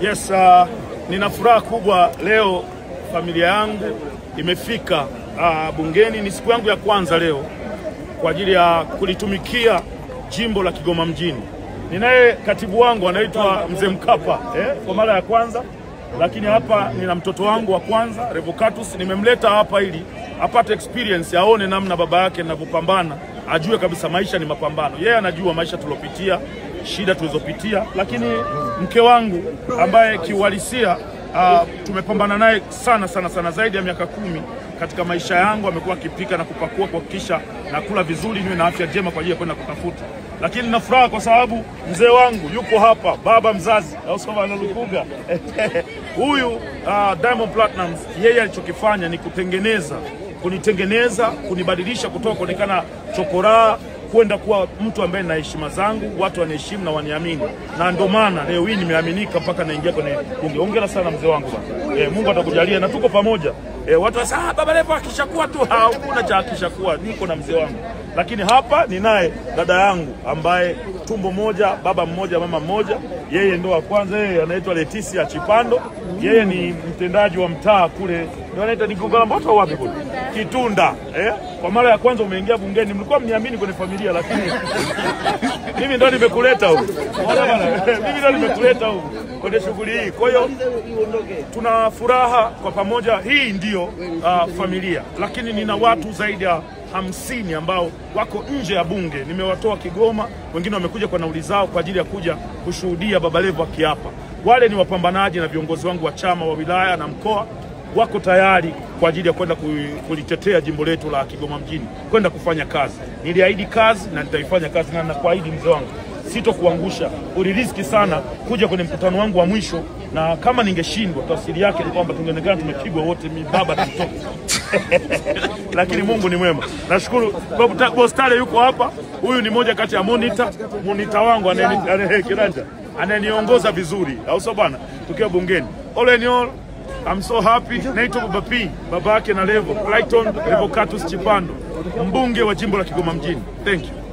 Yes, nina furaha kubwa leo. Familia yangu imefika bungeni. Ni siku yangu ya kwanza leo kwa ajili ya kulitumikia jimbo la Kigoma mjini. Ninaye katibu wangu anaitwa Mzee Mkapa kwa mara ya kwanza, lakini hapa nina mtoto wangu wa kwanza Revocatus. Nimemleta hapa ili apate experience, aone namna baba yake ninavyopambana, ajue kabisa maisha ni mapambano. Yeye anajua maisha tulopitia, shida tulizopitia, lakini mke wangu ambaye kiuhalisia tumepambana naye sana zaidi ya miaka 10 katika maisha yangu. Amekuwa akipika na kupakua kuhakikisha nakula vizuri, niwe na afya njema kwa ajili ya kwenda kutafuta. Lakini nina furaha kwa sababu mzee wangu yuko hapa, baba mzazi au soma na Lukuga. Huyu Diamond Platnumz, yeye alichokifanya ni kunitengeneza, kunibadilisha kutoka kuonekana chokora kwenda kuwa mtu ambaye na heshima zangu, watu wanaheshimu na waniamini. Na ndio maana leo hii nimeaminika mpaka naingia kwenye bunge. Hongera sana mzee wangu bwana. Mungu atakujalia na tuko pamoja. Watu wasema Baba Levo akishakuwa tu, hakuna cha akishakuwa, niko na mzee wangu. Lakini hapa ninaye dada yangu ambaye tumbo moja, baba mmoja, mama mmoja. Yeye ndo wa kwanza, yeye anaitwa Leticia Chipando. Yeye ni mtendaji wa mtaa kule, ndio anaita ni Gongola Mboto wapi kule? Kitunda. Kwa mara ya kwanza umeingia bungeni, mlikuwa mniamini kwenye familia, lakini mimi ndo nimekuleta huko. Mimi ndo nimekuleta huko kwenye shughuli hii. Kwa hiyo tuna furaha kwa pamoja. Hii ndio familia, lakini nina watu zaidi ya 50 ambao wako nje ya bunge. Nimewatoa Kigoma, wengine wamekuja kwa nauli zao kwa ajili ya kuja kushuhudia Baba Levo akiapa. Wale ni wapambanaji na viongozi wangu wa chama wa wilaya na mkoa, wako tayari kwa ajili ya kwenda kulitetea jimbo letu la Kigoma mjini, kwenda kufanya kazi. Niliahidi kazi na nitaifanya kazi, na nakuahidi mzee wangu sitokuangusha. Uliriski sana kuja kwenye mkutano wangu wa mwisho, na kama ningeshindwa tafsiri yake ni kwamba tungeonekana tumepigwa wote, mimi baba na mtoto. Lakini Mungu ni mwema. Nashukuru Bob Stare yuko hapa. Huyu ni moja kati ya monitor wangu ananiongoza vizuri, au sio bwana, tukiwa bungeni. All in all, I'm so happy. Naitwa Baba P, baba yake na Levo, Clayton Revocatus Chipando, mbunge wa jimbo la Kigoma mjini. Thank you.